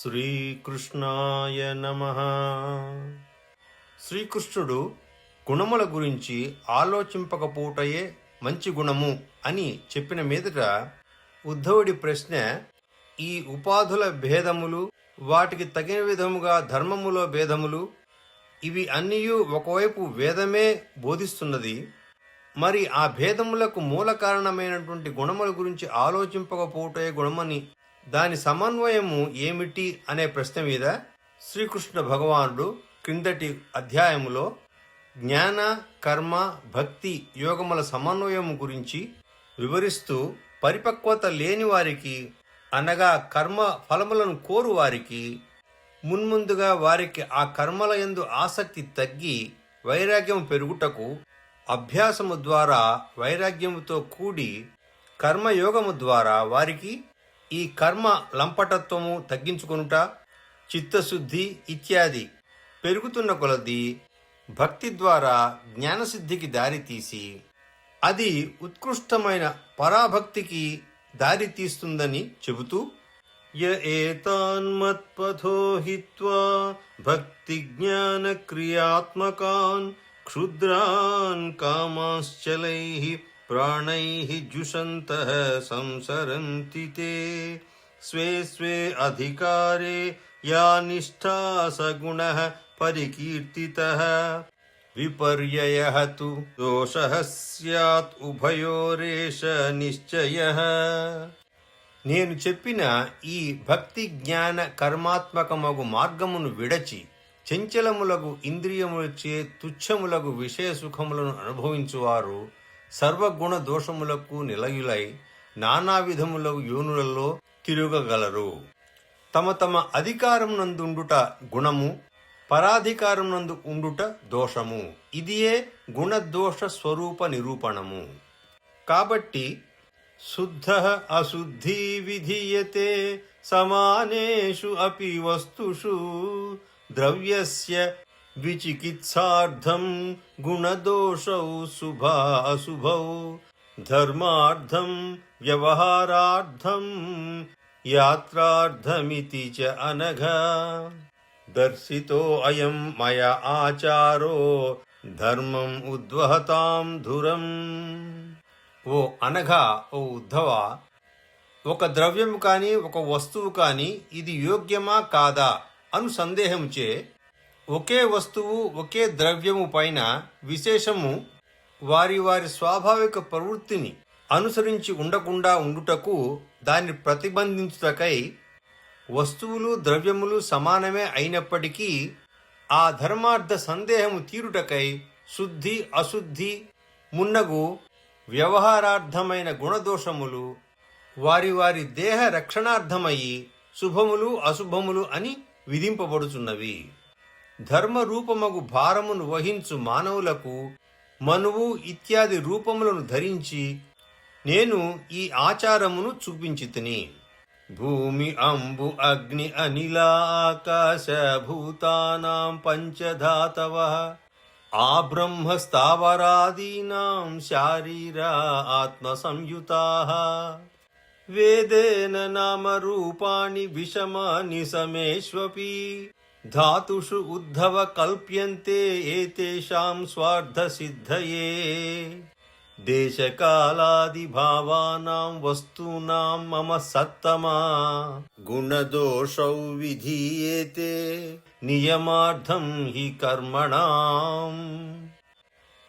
శ్రీకృష్ణాయ నమః. శ్రీకృష్ణుడు గుణముల గురించి ఆలోచింపకపోవటయే మంచి గుణము అని చెప్పిన మీదట ఉద్ధవుడి ప్రశ్న, ఈ ఉపాధుల భేదములు, వాటికి తగిన విధముగా ధర్మములో భేదములు, ఇవి అన్నీయూ ఒకవైపు వేదమే బోధిస్తున్నది. మరి ఆ భేదములకు మూల కారణమైనటువంటి గుణముల గురించి ఆలోచింపకపోవటే గుణమని, దాని సమన్వయము ఏమిటి అనే ప్రశ్న మీద శ్రీకృష్ణ భగవానుడు క్రిందటి అధ్యాయములో జ్ఞాన, కర్మ, భక్తి యోగముల సమన్వయము గురించి వివరిస్తూ, పరిపక్వత లేని వారికి అనగా కర్మ ఫలములను కోరు వారికి మున్ముందుగా వారికి ఆ కర్మల యందు ఆసక్తి తగ్గి వైరాగ్యం పెరుగుటకు అభ్యాసము ద్వారా వైరాగ్యముతో కూడి కర్మయోగము ద్వారా వారికి ఈ కర్మ లంపటత్వము తగ్గించుకొనుట, చిత్తశుద్ధి ఇత్యాది పెరుగుతున్న కొలది భక్తి ద్వారా జ్ఞానసిద్ధికి దారితీసి అది ఉత్కృష్టమైన పరాభక్తికి దారితీస్తుందని చెబుతూ, య ఏతాన్మత్పథో హిత్వా భక్తి జ్ఞాన క్రియాత్మకాన్ క్షుద్రాన్ కామాశ్చలైః ప్రాణైః జుషంతః సంసరంతి తే స్వే స్వే అధికారే యా నిష్ఠా సగుణః పరికీర్తితః విపర్యయః తు దోషః స్యాత్ ఉభయోరేష నిశ్చయః. నేను చెప్పిన ఈ భక్తి జ్ఞాన కర్మాత్మకమగు మార్గమును విడచి చంచలములగు ఇంద్రియములచే తుచ్చములగు విషయ సుఖములను అనుభవించువారు సర్వగుణ దోషములకు నిలయులై నానా విధములగు యోనులలో తిరుగగలరు. తమ తమ అధికారమునందుండుట గుణము, పరాధికారమునందు ఉండుట దోషము. ఇదియే గుణదోష స్వరూప నిరూపణము. కాబట్టి శుద్ధః అశుద్ధి విధీయతే సమానేషు అపి వస్తుషు ద్రవ్యస్య విచికిత్సార్థం గుణదోషౌ శుభా అశుభౌ ధర్మార్థం వ్యవహారార్థం యాత్రార్థమితి చ అనఘ దర్శితో అయం మయ ఆచారో ధర్మం ఉద్వహతాం ధురం. ఓ అనగా, ఓ ఉద్ధవ, ఒక ద్రవ్యము కాని ఒక వస్తువు కాని ఇది యోగ్యమా కాదా అను సందేహముచే ఒకే వస్తువు ఒకే ద్రవ్యము పైన విశేషము వారి వారి స్వాభావిక ప్రవృత్తిని అనుసరించి ఉండకుండా ఉండుటకు దాన్ని ప్రతిబంధించుటకై వస్తువులు ద్రవ్యములు సమానమే అయినప్పటికీ ఆ ధర్మార్థ సందేహము తీరుటకై శుద్ధి అశుద్ధి మున్నగు వ్యవహారార్థమైన గుణదోషములు వారి వారి దేహ రక్షణార్థమయ్యి శుభములు అశుభములు అని విధింపబడుచున్నవి. ధర్మరూపమగు భారమును వహించు మానవులకు మనువు ఇత్యాది రూపములను ధరించి నేను ఈ ఆచారమును చూపించితిని. భూమి అంబు అగ్ని అనిల ఆకాశ భూతానాం పంచధాతవః ఆ బ్రహ్మ స్థావరాదీనాం శారీరా ఆత్మ సంయుతాః వేదేన నామ రూపాణి విషమాని సಮೇష్వపి ధాతుషు ఉద్ధవ కల్ప్యంతే ఏతేషాం స్వార్థ సిద్ధయే దేశకాలాది భావానాం వస్తూనాం మమ సత్తమా గుణదోషౌ విధీయేతే నియమార్థం హి కర్మణాం.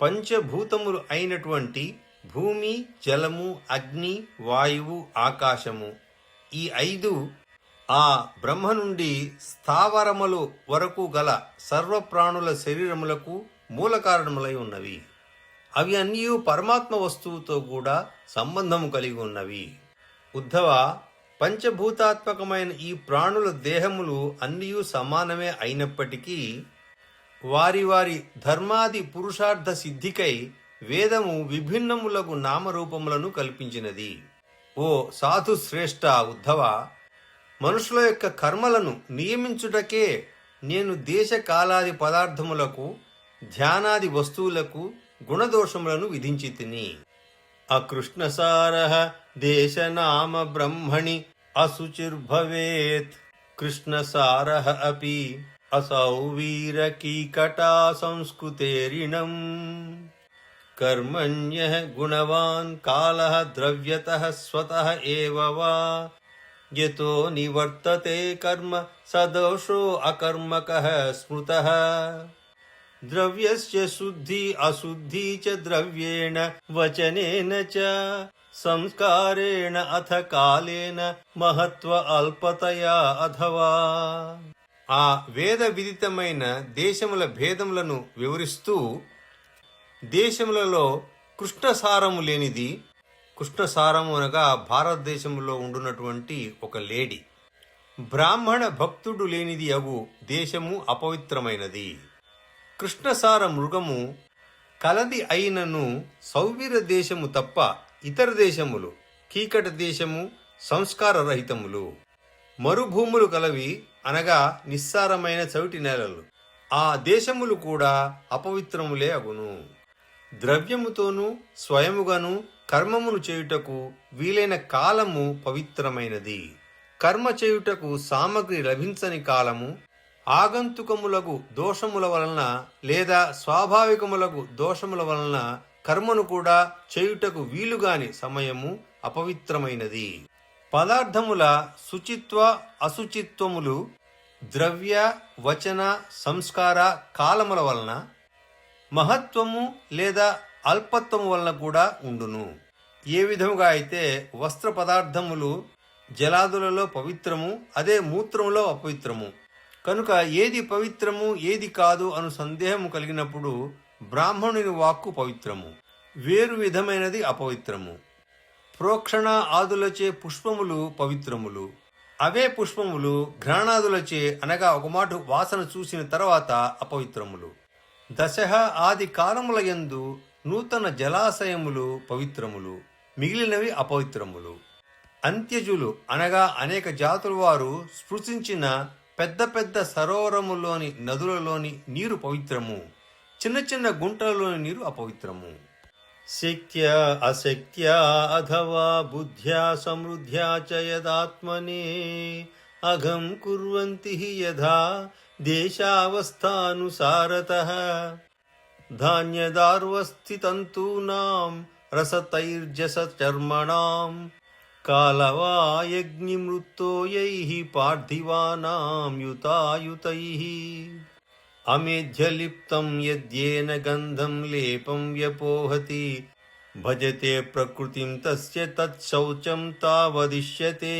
పంచభూతములు అయినటువంటి భూమి, జలము, అగ్ని, వాయువు, ఆకాశము, ఈ 5 ఆ బ్రహ్మ నుండి స్థావరములు వరకు గల సర్వప్రాణుల శరీరములకు మూల కారణములై ఉన్నవి. అవి అన్నీ పరమాత్మ వస్తువుతో కూడా సంబంధము కలిగి ఉన్నవి. ఉద్ధవ, పంచభూతాత్మకమైన ఈ ప్రాణుల దేహములు అన్నీ సమానమే అయినప్పటికీ వారి వారి ధర్మాది పురుషార్థ సిద్ధికై వేదము విభిన్నములకు నామరూపములను కల్పించినది. ఓ సాధు శ్రేష్ఠ ఉద్ధవ, మనుషుల యొక్క కర్మలను నియమించుటకే నేను దేశకాలాది పదార్థములకు ధ్యానాది వస్తువులకు గుణదోషములను విధించితిని. అకృష్ణసారః దేశనామ బ్రహ్మణి అశుచిర్భవేత్ కృష్ణసారః అపి असौ वीरकीकटा संस्कृतेरिणम् कर्मण्यः गुणवान् कालः द्रव्यतः स्वतः एव वा यतो निवर्तते कर्म सदोषो अकर्मकः स्मृतः द्रव्यस्य शुद्धि अशुद्धि च द्रव्येण वचनेन च संस्कारेण अथ कालेन महत्व अल्पतया अथवा ఆ వేద విదితమైన దేశముల భేదములను వివరిస్తూ దేశములలో కృష్ణసారము లేనిది, కృష్ణసారము అనగా భారతదేశంలో ఉండున్నటువంటి ఒక లేడీ, బ్రాహ్మణ భక్తుడు లేనిది అగు దేశము అపవిత్రమైనది. కృష్ణసార మృగము కలది అయినను సౌవీర దేశము తప్ప ఇతర దేశములు కీకట దేశము సంస్కార రహితములు. మరుభూములు కలవి అనగా నిస్సారమైన చవిటి నేలలు, ఆ దేశములు కూడా అపవిత్రములే అగును. ద్రవ్యముతోనూ స్వయముగాను కర్మమును చేయుటకు వీలైన కాలము పవిత్రమైనది. కర్మ చేయుటకు సామగ్రి లభించని కాలము, ఆగంతుకములకు దోషముల వలన లేదా స్వాభావికములకు దోషముల వలన కర్మను కూడా చేయుటకు వీలుగాని సమయము అపవిత్రమైనది. పదార్థముల శుచిత్వ అశుచిత్వములు ద్రవ్య వచన సంస్కార కాలముల వలన, మహత్వము లేదా అల్పత్వము వలన కూడా ఉండును. ఏ విధముగా అయితే వస్త్ర పదార్థములు జలాదులలో పవిత్రము, అదే మూత్రములో అపవిత్రము. కనుక ఏది పవిత్రము ఏది కాదు అను సందేహము కలిగినప్పుడు బ్రాహ్మణుని వాక్కు పవిత్రము, వేరు విధమైనది అపవిత్రము. ప్రోక్షణ ఆదులచే పుష్పములు పవిత్రములు, అవే పుష్పములు ఘ్రాణాదులచే అనగా ఒక మాట వాసన చూసిన తర్వాత అపవిత్రములు. దశః ఆది కాలముల యందు నూతన జలాశయములు పవిత్రములు, మిగిలినవి అపవిత్రములు. అంత్యజులు అనగా అనేక జాతుల వారు స్పృశించిన పెద్ద పెద్ద సరోవరములోని నదులలోని నీరు పవిత్రము, చిన్న చిన్న గుంటలలోని నీరు అపవిత్రము. శక్త్యా అశక్త్యా అథవా బుద్ధ్యా సమృద్ధ్యా చ యదాత్మనే అఘం కుర్వంతి యథా దేశావస్థానుసారతః ధాన్యదార్వస్థితంతూనాం రసతైర్జస చర్మణాం కాలవాయగ్నిమృత్తోయైః పార్థివానాం యుతాయుతైః అమేధ్యలిప్తం యద్యేన గంధం లేపం వ్యపోహతి భజతే ప్రకృతిం తస్య తత్శౌచం తావదిష్యతే.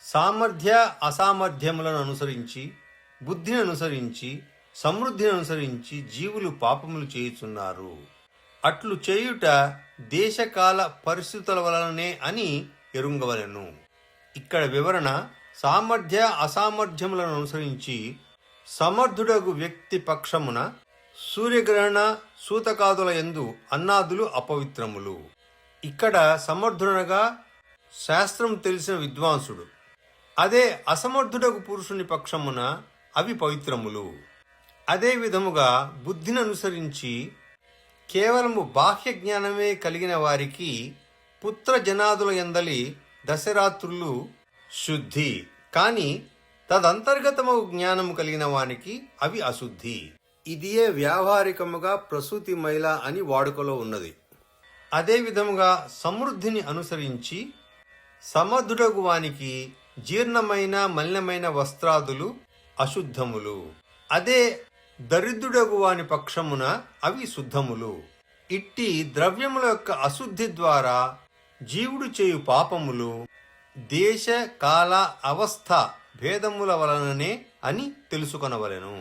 సామర్థ్య అసామర్థ్యములను అనుసరించి, బుద్ధిని అనుసరించి, సమృద్ధిని అనుసరించి జీవులు పాపములు చేయుచున్నారు. అట్లు చేయుట దేశకాల పరిస్థితుల వలననే అని ఎరుంగవలెను. ఇక్కడ వివరణ సామర్థ్య అసామర్థ్యములను అనుసరించి సమర్థుడగు వ్యక్తి పక్షమున సూర్యగ్రహణ సూతకాదుల యందు అన్నాదులు అపవిత్రములు. ఇక్కడ సమర్థుడనగా శాస్త్రం తెలిసిన విద్వాంసుడు, అదే అసమర్థుడగు పురుషుని పక్షమున అవి పవిత్రములు. అదే విధముగా బుద్ధిని అనుసరించి కేవలము బాహ్య జ్ఞానమే కలిగిన వారికి పుత్ర జనాదుల యందలి దశరాత్రులు శుద్ధి, కాని తదంతర్గతము జ్ఞానము కలిగిన వానికి అవి అశుద్ధి. ఇదియే వ్యావహారికముగా ప్రసూతి మైల అని వాడుకలో ఉన్నది. అదే విధముగా సమృద్ధిని అనుసరించి సమర్థుడగు వానికి జీర్ణమైన మలినమైన వస్త్రాదులు అశుద్ధములు, అదే దరిద్రుడగు వాని పక్షమున అవి శుద్ధములు. ఇట్టి ద్రవ్యముల యొక్క అశుద్ధి ద్వారా జీవుడు చేయు పాపములు దేశ కాల అవస్థ భేదముల వలననే అని తెలుసుకొనవలెను.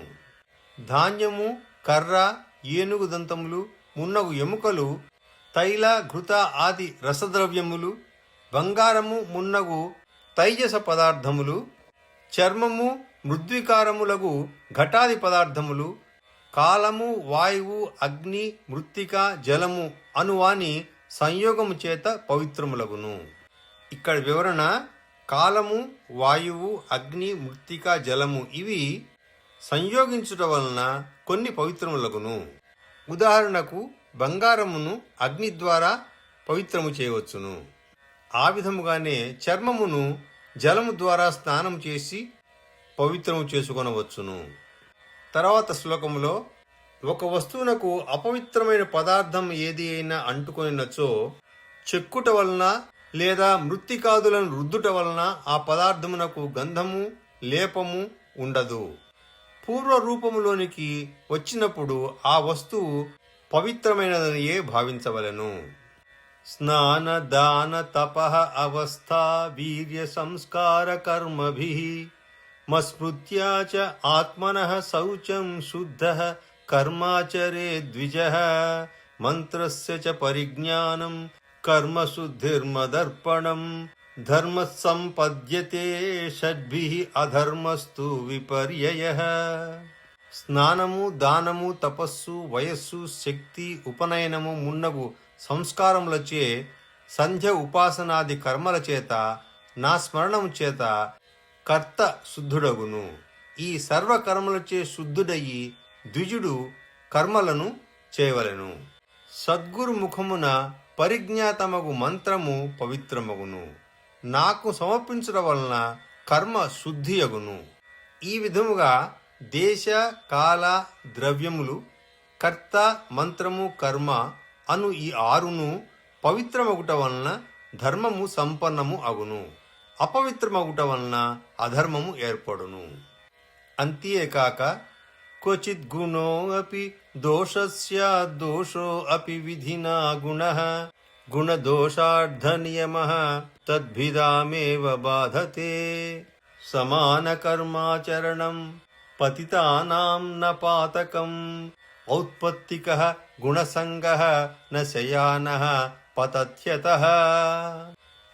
ధాన్యము, కర్ర, ఏనుగు దంతములు మున్నగు ఎముకలు, తైల ఘృత ఆది రసద్రవ్యములు, బంగారము మున్నగు తైజస పదార్థములు, చర్మము మృద్వికారములగు ఘటాది పదార్థములు, కాలము, వాయువు, అగ్ని, మృత్తిక, జలము అనువాని సంయోగము చేత పవిత్రములగును. ఇక్కడ వివరణ కాలము, వాయువు, అగ్ని, మృత్తిక, జలము ఇవి సంయోగించుట వలన కొన్ని పవిత్రములగును. ఉదాహరణకు బంగారమును అగ్ని ద్వారా పవిత్రము చేయవచ్చును. ఆ విధముగానే చర్మమును జలము ద్వారా స్నానం చేసి పవిత్రము చేసుకొనవచ్చును. తర్వాత శ్లోకములో, ఒక వస్తువునకు అపవిత్రమైన పదార్థం ఏది అయినా అంటుకొనినచో చెక్కుట వలన లేదా మృత్తికాదులను రుద్దుట వలన ఆ పదార్థమునకు గంధము లేపము ఉండదు. పూర్వ రూపములోనికి వచ్చినప్పుడు ఆ వస్తువు పవిత్రమైనదనియే భావించవలెను. స్నాన దాన తపః అవస్థా వీర్య సంస్కార కర్మభిః మస్మృత్యా చ ఆత్మనః శౌచం శుద్ధః కర్మాచరే ద్విజః మంత్రస్య చ పరిజ్ఞానం కర్మశుద్ధిర్మదర్పణం ధర్మ సంపద్యతే షడ్భిః అధర్మస్తు విపర్యయః. స్నానము, దానము, తపస్సు, వయస్సు, శక్తి, ఉపనయనము మున్నగు సంస్కారములచే, సంధ్య ఉపాసనాది కర్మల చేత, నా స్మరణము చేత కర్త శుద్ధుడగును. ఈ సర్వకర్మలచే శుద్ధుడయి ద్విజుడు కర్మలను చేయవలెను. సద్గురు ముఖమున పరిజ్ఞాతమగు మంత్రము పవిత్రమగును. నాకు సమర్పించడం వలన కర్మ శుద్ధియగును. ఈ విధముగా దేశ, కాల, ద్రవ్యములు, కర్త, మంత్రము, కర్మ అను ఈ ఆరును పవిత్రమగుట వలన ధర్మము సంపన్నము అగును. అపవిత్రమగుట వలన అధర్మము ఏర్పడును. అంతేకాక క్వచిత్ గుణో అపి దోషస్య దోషో అపి విధినా గుణః గుణదోషార్థ నియమః తద్భిదామేవ బాధతే. సమాన కర్మాచరణం పతితానాం న పాతకం ఔత్పత్తికః గుణసంగః న శయానః పతత్యతః.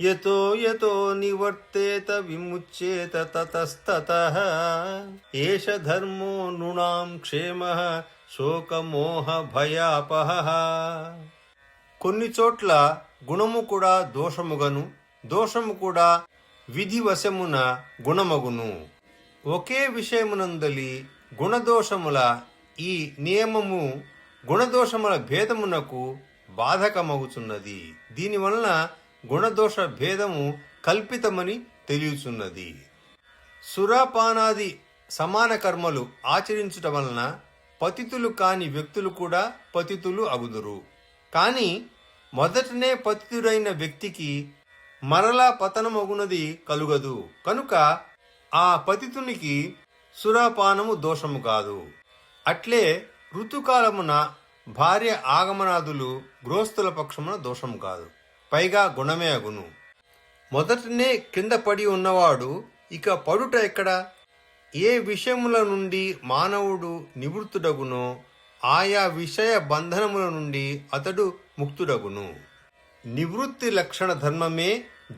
యతో యతో నివర్తేత విముచ్యేత తతస్తతః. ఏష ధర్మో నృణాం క్షేమః శోకమోహ భయాపహః. కొన్ని చోట్ల గుణము కూడా దోషముగను, దోషము కూడా విధివశమున గుణమగును. ఒకే విషయమునందలి గుణదోషముల ఈ నియమము గుణదోషముల భేదమునకు బాధకమగుచున్నది. దీనివలన గుణదోష భేదము కల్పితమని తెలియచున్నది. సురాపానాది సమాన కర్మలు ఆచరించుట వలన పతితులు కాని వ్యక్తులు కూడా పతితులు అగుదురు. కాని మొదటనే పతితుడైన వ్యక్తికి మరలా పతనమగునది కలుగదు. కనుక ఆ పతితునికి సురాపానము దోషము కాదు. అట్లే ఋతుకాలమున భార్య ఆగమనాదులు గృహస్థుల పక్షమున దోషము కాదు, పైగా గుణమే అగును. మొదటనే కింద పడి ఉన్నవాడు ఇక పడుట ఎక్కడ? ఏ విషయముల నుండి మానవుడు నివృత్తుడగునో ఆయా విషయ బంధనముల నుండి అతడు ముక్తుడగును. నివృత్తి లక్షణ ధర్మమే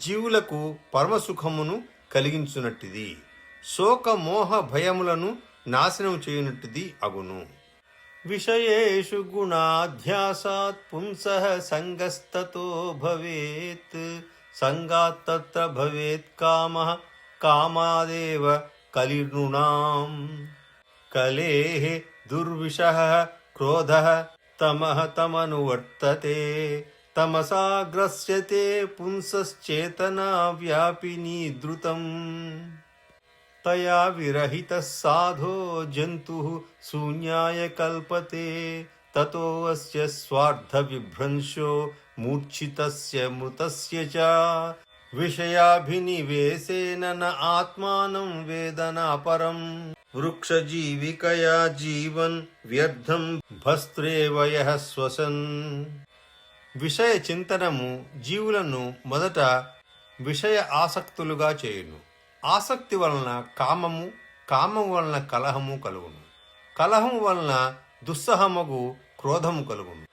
జీవులకు పరమసుఖమును కలిగించునట్టిది. శోక మోహ భయములను నాశనం చేయునట్టిది అగును. విషయేషు గుణాధ్యాసాత్ పుంసః సంగస్తతో భవేత్ సంగాత్ తత్ర భవేత్ కామః కామాదేవ కలిర్నృణాం. కలేః దుర్విషః క్రోధః తమః తమనువర్తతే తమసా గ్రస్యతే పుంసశ్చేతనా వ్యాపినీ ధృతం. తయా విరహితః సాధో జంతుః శూన్యాయ కల్పతే తతో అస్య స్వార్థ విభ్రంశో మూర్ఛితస్య మృతస్య చ. విషయాభినివేశేన న ఆత్మానం వేదనాపరం వృక్షజీవికయా జీవన్ వ్యర్థం భస్త్రేవ యః శ్వసన్. విషయ చింతనము జీవులను మొదట విషయ ఆసక్తులుగా చేయును. ఆసక్తి వలన కామము, కామము వలన కలహము కలుగును. కలహము వలన దుస్సహమగు క్రోధము కలుగును.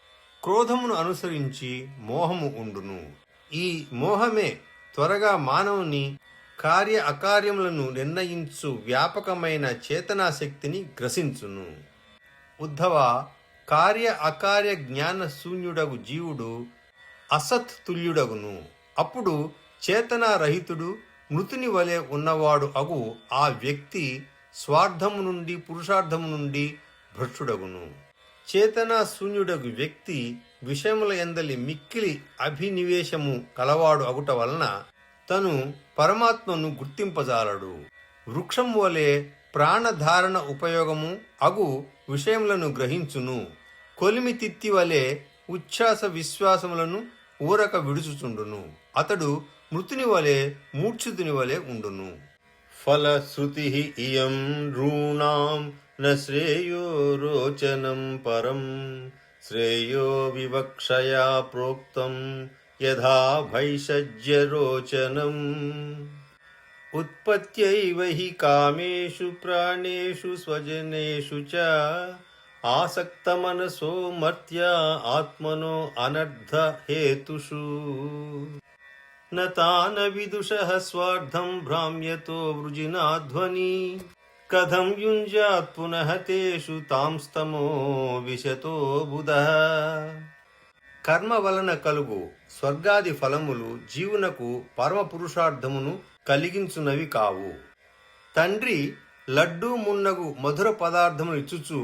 క్రోధమును అనుసరించి మోహము ఉండును. ఈ మోహమే త్వరగా మానవుని కార్య అకార్యములను నిర్ణయించు వ్యాపకమైన చేతనాశక్తిని గ్రసించును. ఉద్ధవ, కార్య అకార్య జ్ఞాన శూన్యుడగు జీవుడు అసత్ తుల్యుడగును. అప్పుడు చేతనారహితుడు మృతుని వలె ఉన్నవాడు అగు ఆ వ్యక్తి స్వార్థము నుండి పురుషార్థము నుండి భ్రష్టుడగును. చేతనా శూన్యుడగు వ్యక్తి విషయముల యందలి మిక్కిలి అభినివేశము కలవాడు అగుట వలన తను పరమాత్మను గుర్తింపజాలడు. వృక్షం వలె ప్రాణధారణ ఉపయోగము అగు విషయములను గ్రహించును. కొలిమి తిత్తి వలె ఉచ్ఛ్వాస విశ్వాసములను ఊరక విడుచుచుండును. అతడు మృతుని వలె మూర్ఛితుని వలె ఉండును. ఫలశ్రుతి ఇయం నృణాం న శ్రేయో రోచనం పరం శ్రేయో వివక్షయా ప్రోక్తం యథా భైషజ్య రోచనం. ఉత్పత్త్యైవ హి కామేషు ప్రాణేషు స్వజనేషు చ ఆసక్తమనసో మర్త్యా ఆత్మనో అనర్థ హేతుషు న తాన విదుషః స్వార్థం భ్రామ్యతో వృజినాధ్వని కథం యుంజాత్ పునః తేషు తాంస్తమో విశతో బుధః. కర్మ వలన కలుగు స్వర్గాది ఫలములు జీవునకు పరమ పురుషార్థమును కలిగించునవి కావు. తండ్రి లడ్డూ మున్నగు మధుర పదార్థములు ఇచ్చుచు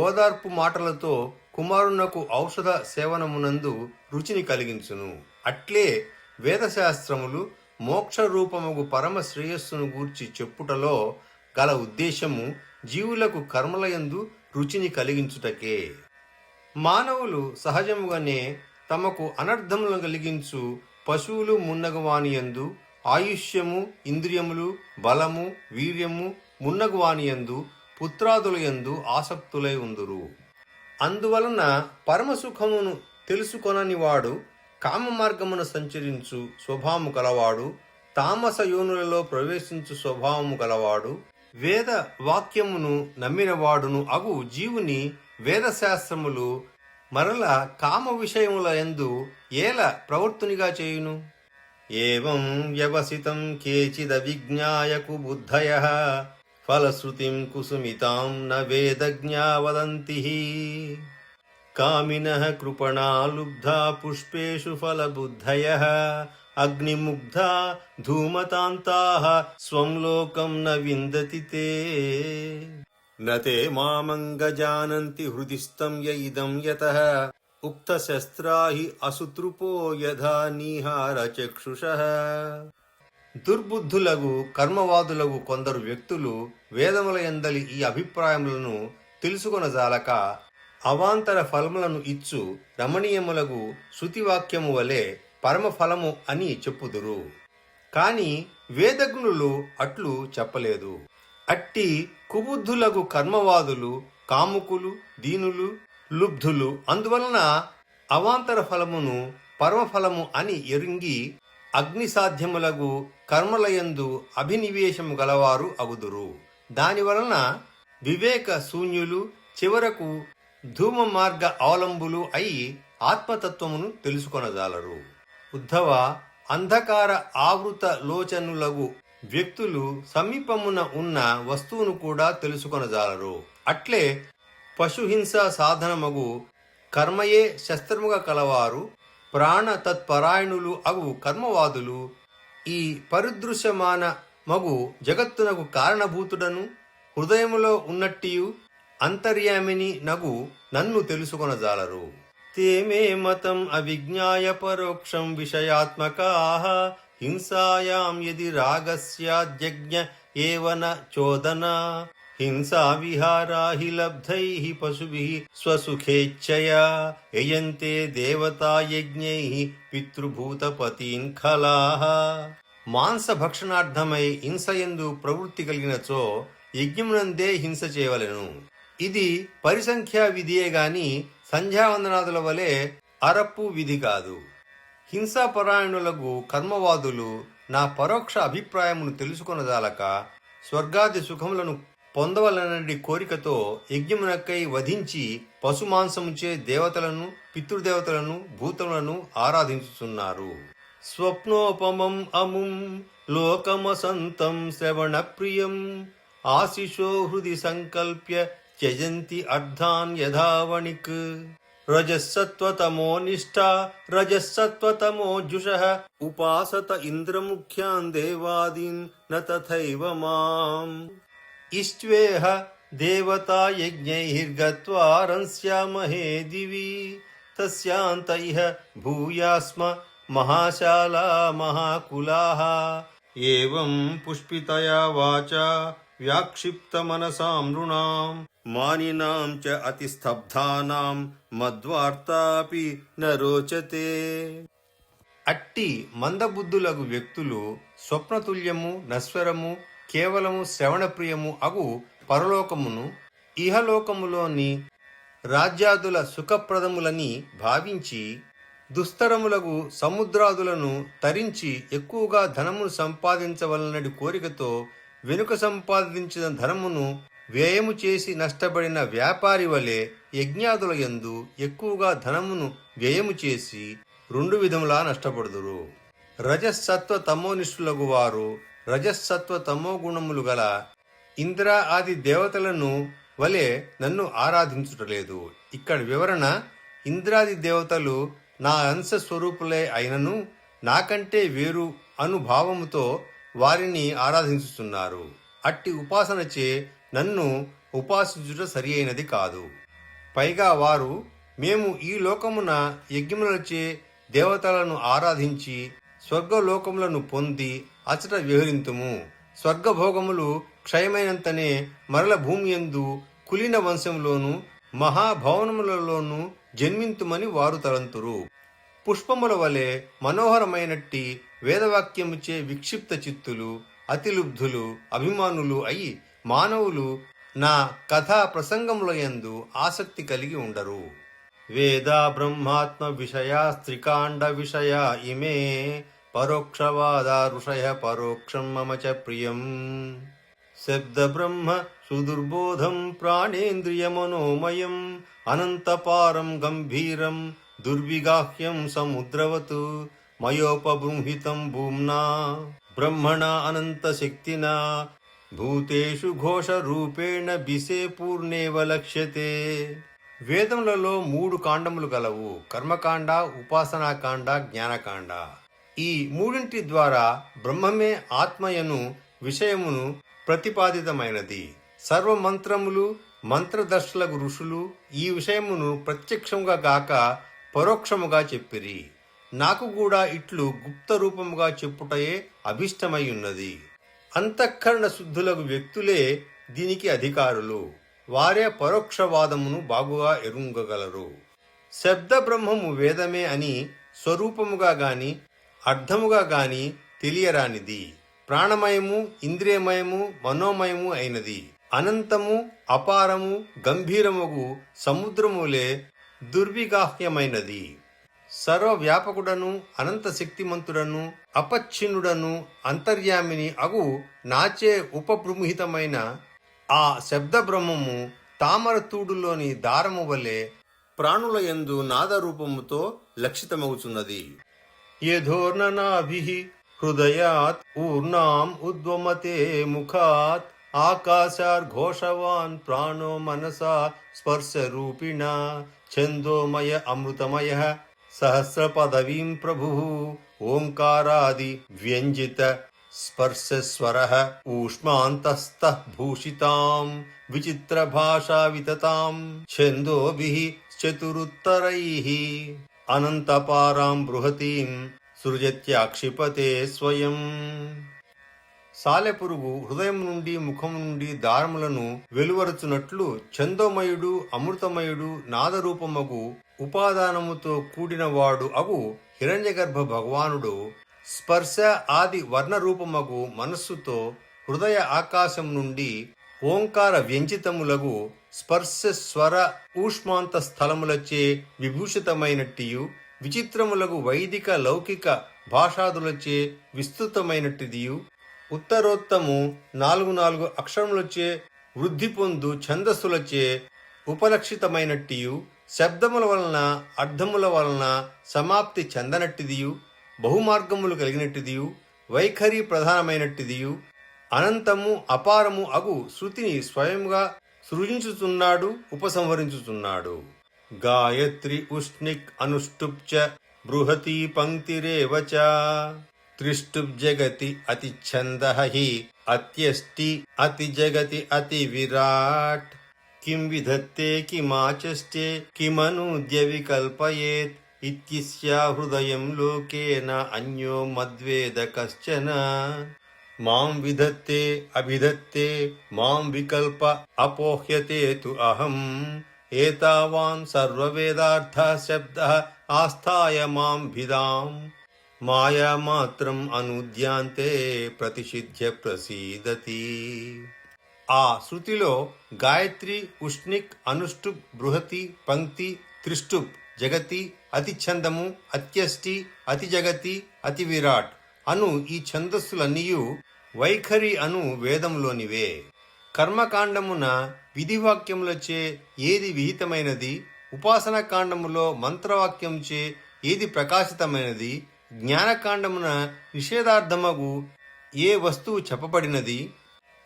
ఓదార్పు మాటలతో కుమారునకు ఔషధ సేవనమునందు రుచిని కలిగించును. అట్లే వేదశాస్త్రములు మోక్ష రూపముగు పరమ శ్రేయస్సును గూర్చి చెప్పుటలో గల ఉద్దేశము జీవులకు కర్మలయందు రుచిని కలిగించుటకే. మానవులు సహజముగానే తమకు అనర్థములను కలిగించు పశువులు మున్నగువానియందు ఆయుష్యము, ఇంద్రియములు, బలము, వీర్యము మున్నగువానియందు పుత్రాదులయందు ఆసక్తులై ఉందురు. అందువలన పరమసుఖమును తెలుసుకొనని వాడు కామ మార్గమును సంచరించు స్వభావము గలవాడు, తామస యోనులలో ప్రవేశించు స్వభావము గలవాడు, వేద వాక్యమును నమ్మినవాడును అగు జీవుని వేదశాస్త్రములు మరల కామ విషయముల యందు ఏల ప్రవృత్తునిగా చేయును. ఏవం వ్యవసితం కేచిదవిజ్ఞాయ కుబుద్ధయః ఫలశ్రుతిం కుసుమితాం న వేదజ్ఞా వదంతి కామినః కృపణా లుబ్ధా పుష్పేషు ఫలబుద్ధయః అగ్నిముగ్ధా ధూమతాంతాః స్వం లోకం న విందతి తే నతే మామంగజానంతి హృదిస్థం య ఇదం యతః ఉక్తశస్త్రా హి అసుతృపో యథా నీహార చక్షుషః. దుర్బుద్ధులగు కర్మవాదులగు కొందరు వ్యక్తులు వేదముల యందలి ఈ అభిప్రాయములను తెలుసుకొనజాలక అవాంతర ఫలములను ఇచ్చు రమణీయములగు శృతివాక్యము వలె పరమఫలము అని చెప్పుదురు. కాని వేదజ్ఞులు అట్లు చెప్పలేదు. అట్టి కుబుద్ధులగు కర్మవాదులు కాముకులు, దీనులు, లుబ్ధులు. అందువలన అవాంతర ఫలమును పరమఫలము అని ఎరింగి అగ్నిసాధ్యములగు కర్మలయందు అభినివేశము గలవారు అగుదురు. దానివలన వివేక శూన్యులు చివరకు ధూమ మార్గ అవలంబులు అయి ఆత్మతత్వమును తెలుసుకొనజాలరు. ఉద్ధవ, అంధకార ఆవృత లోచనులగు వ్యక్తులు సమీపమున ఉన్న వస్తువును కూడా తెలుసుకొనజాలరు. అట్లే పశుహింస సాధనమగు కర్మయే శస్త్రముగా కలవారు ప్రాణ తత్పరాయణులు అగు కర్మవాదులు ఈ పరిదృశ్యమాన మగు జగత్తునకు కారణభూతుడను హృదయములో ఉన్నట్టియు అంతర్యామిని నగు నన్ను తెలుసుకొనజాలరు. తేమే మతం అవిజ్ఞాయ పరోక్షం విషయాత్మకాః హింసాయాం యది రాగస్యాద్యజ్ఞ ఏవ న చోదనా హింసా విహారా హి లబ్ధైః పశుభిః స్వసుఖేచ్ఛయా యయంతే దేవతా యజ్ఞైః పితృభూతపతీన్ ఖలాః. మాంస భక్షణార్థమై హింసయందు ప్రవృత్తి కలిగినచో యజ్ఞమునందే హింస చేయవలెను. ఇది పరిసంఖ్యా విధియే గాని సంధ్యావందనాదుల వలె అరప్పు విధి కాదు. హింసాపరాయణులకు కర్మవాదులు నా పరోక్ష అభిప్రాయమును తెలుసుకొనజాలక స్వర్గాది సుఖములను పొందవలనడి కోరికతో యజ్ఞమునకై వధించి పశుమాంసముచే దేవతలను, పితృదేవతలను, భూతములను ఆరాధించుతున్నారు. స్వప్నోపమం అముం లోకమసంతం శ్రవణ ప్రియం ఆశిషో హృది సంకల్ప్య త్యజంతి అర్థాన్ యథావణిక్ రజస్సత్వతమో నిష్ఠా రజస్సత్వతమో జుషః ఉపాసత ఇంద్రముఖ్యాన్ దేవాదీన్ న తథైవ మాం ఇష్ట్వేహ దేవతా యజ్ఞైర్గత్వా రంస్యామహే దివి తస్యాంత ఇహ భూయాస్మ మహాశాలా మహాకులాః ఏవం పుష్పితయా వాచా వ్యాక్షిప్తమనసాం నృణాం మానినాం చ అతిస్తబ్ధానాం మద్వార్తాపి న రోచతే. అట్టి మందబుద్ధులగు వ్యక్తులు స్వప్నతుల్యము నశ్వరము కేవలము శ్రవణప్రియము అగు పరలోకమును ఇహలోకములోని రాజ్యాదుల సుఖప్రదములని భావించి దుస్తరములగు సముద్రాదులను తరించి ఎక్కువగా ధనమును సంపాదించవలనడి కోరికతో వెనుక సంపాదించిన ధనమును వ్యయము చేసి నష్టపడిన వ్యాపారి వలె యజ్ఞాదుల యందు ఎక్కువగా ధనమును వ్యయము చేసి రెండు విధములా నష్టపడుదురు. రజస్సత్వ తమోనిష్ఠులగు వారు రజస్సత్వ తమో గుణములు గల ఇంద్ర ఆది దేవతలను వలె నన్ను ఆరాధించుటలేదు. ఇక్కడ వివరణ: ఇంద్రాది దేవతలు నా అంశ స్వరూపులే అయినను నాకంటే వేరు అనుభావముతో వారిని ఆరాధించుతున్నారు. అట్టి ఉపాసనచే నన్ను ఉపాసించుట సరి అయినది కాదు. పైగా వారు మేము ఈ లోకమున యజ్ఞములచే దేవతలను ఆరాధించి స్వర్గలోకములను పొంది అచట విహరింతుము. స్వర్గభోగములు క్షయమైనంతనే మరల భూమి యందు కులీన వంశంలోను మహాభవనములలోనూ జన్మింతుమని వారు తలంతురు. పుష్పముల వలె మనోహరమైనట్టి వేదవాక్యముచే విక్షిప్త చిత్తులు అతిలుబ్ధులు అభిమానులు అయి మానవులు నా కథా ప్రసంగముల యందు ఆసక్తి కలిగి ఉండరు. వేద బ్రహ్మాత్మ విషయా స్త్రికాండ విషయా ఇమే పరోక్షవాద ఋషయ పరోక్షం మమ చ ప్రియం. శబ్ద బ్రహ్మ సుదుర్బోధం ప్రాణేంద్రియమనోమయం అనంతపారం గంభీరం దుర్విగాహ్యం సముద్రవత్ మయోపబృంహితం భూమ్నా బ్రహ్మణా అనంత శక్తినా భూతేషు ఘోష రూపేణ బిసే పూర్ణేవ లక్ష్యతే. వేదములలో 3 కాండములు గలవు: కర్మకాండ, ఉపాసనాకాండ, జ్ఞానకాండ. ఈ మూడింటి ద్వారా బ్రహ్మమే ఆత్మయను విషయమును ప్రతిపాదితమైనది. సర్వమంత్రములు మంత్రదర్శులకు ఋషులు ఈ విషయమును ప్రత్యక్షముగా గాక పరోక్షముగా చెప్పిరి. నాకు కూడా ఇట్లు గుప్త రూపముగా చెప్పుటయే అభిష్టమై ఉన్నది. అంతఃకరణ శుద్ధులకు వ్యక్తులే దీనికి అధికారులు. వారే పరోక్షవాదమును బాగుగా ఎరుంగగలరు. శబ్ద బ్రహ్మము వేదమే అని స్వరూపముగా గాని అర్థముగా గాని తెలియరానిది. ప్రాణమయము ఇంద్రియమయము మనోమయము అయినది. అనంతము అపారము గంభీరముగు సముద్రములే దుర్విగాహ్యమైనది. సర్వవ్యాపకుడను అనంత శక్తిమంతుడను అపచ్ఛిన్నుడను అంతర్యామిని అగు నాచే ఉపబృంహితమైన ఆ శబ్ద బ్రహ్మము తామరతూడులోని దారము వలె ప్రాణుల యందు నాదరూపముతో లక్షితమగుచున్నది. యథోర్ణనాభిః హృదయాత్ ఊర్ణాం ఉద్వమతే ముఖాత్ ఆకాశార్ఘోషవాన్ ప్రాణో మనసా స్పర్శరూపిణా ఛందోమయ అమృతమయః సహస్రపదవీం ప్రభుః ఓంకారాది వ్యంజిత స్పర్శస్వరః ఊష్మాంతస్థః భూషితాం విచిత్ర భాషా వితతాం ఛందోభిః చతురుత్తరైః అనంతపారాం బృహతీం సృజత్యాక్షిపతే స్వయం. సాలెపురుగు హృదయం నుండి ముఖం నుండి దారములను వెలువరుచున్నట్లు ఛందోమయుడు అమృతమయుడు నాదరూపమగు ఉపాదానముతో కూడినవాడు అగు హిరణ్యగర్భ భగవానుడు స్పర్శ ఆది వర్ణరూపమగు మనస్సుతో హృదయ ఆకాశం నుండి ఓంకార వ్యంజితములగు స్పర్శ స్వర ఊష్మాంత స్థలములచే విభూషితమైనట్టియు విచిత్రములగు వైదిక లౌకిక భాషాదులచే విస్తృతమైనట్టిదియు ఉత్తరోత్తము 4 అక్షరములచే వృద్ధి పొందు ఛందస్సులచే ఉపలక్షితమైనట్టియు శబ్దముల వలన అర్థముల వలన సమాప్తి చెందనట్టిదియు బహుమార్గములు కలిగినట్టిదియు వైఖరి ప్రధానమైనట్టిదియు అనంతము అపారము అగు శృతిని స్వయంగా సృజించుచున్నాడు ఉపసంహరించుచున్నాడు. గాయత్రి ఉష్ణిక్ అనుష్టుప్ చ బృహతి పంక్తిరేవ చ త్రిష్టుప్ జగతి అతి ఛందః హి అత్యష్టి అతి జగతి అతి విరాట్ కిం విధత్తే కిమాచష్టే కిమనూద్య వికల్పయేత్ ఇత్యస్యా హృదయం లోకేన అన్యో మద్వేద కశ్చన. మాం విధత్తే అభిధత్తే మాం వికల్ప అపోహ్యతే తు అహం. ఏతావాన్ సర్వవేదార్థ శబ్ద ఆస్థాయ మాం భిదాం. మాయామాత్రం అనుద్యాంతే ప్రతిషిధ్య ప్రసీదతి. ఆ శృతిలో గాయత్రి, ఉష్ణిక్, అనుష్టుప్, బృహతి, పంక్తి, త్రిష్టుప్, జగతి, అతి ఛందము, అత్యష్టి, అతి జగతి, అతి విరాట్ అను ఈ ఛందస్సులన్నీయు వైఖరి అను వేదంలోనివే. కర్మకాండమున విధివాక్యములచే ఏది విహితమైనది, ఉపాసన కాండములో మంత్రవాక్యంచే ఏది ప్రకాశితమైనది, జ్ఞానకాండమున నిషేధార్థమగు ఏ వస్తువు చెప్పబడినది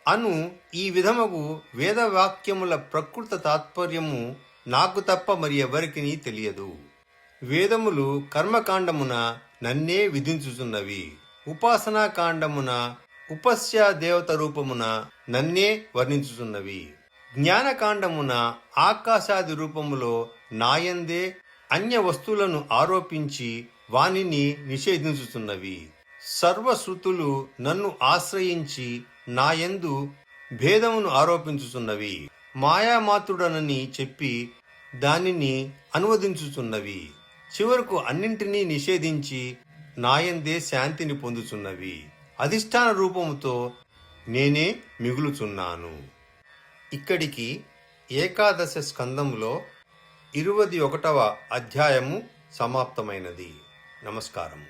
అను ఈ విధమగు వేదవాక్యముల ప్రకృత తాత్పర్యము నాకు తప్ప మరి ఎవరికిని తెలియదు. వేదములు కర్మకాండమున నన్నే విధించుచున్నవి, ఉపాసనా కాండమున ఉపస్య దేవత రూపమున నన్నే వర్ణించుచున్నవి, జ్ఞానకాండమున ఆకాశాది రూపములో నాయందే అన్య వస్తువులను ఆరోపించి వానిని నిషేధించుచున్నవి. సర్వశ్రుతులు నన్ను ఆశ్రయించి నాయందు భేదమును ఆరోపించుచున్నవి, మాయామాత్రుడనని చెప్పి దానిని అనువదించుచున్నవి. చివరకు అన్నింటినీ నిషేధించి నాయందే శాంతిని పొందుచున్నవి. అధిష్టాన రూపముతో నేనే మిగులుచున్నాను. ఇక్కడికి ఏకాదశ స్కందములో 21వ అధ్యాయము సమాప్తమైనది. నమస్కారం.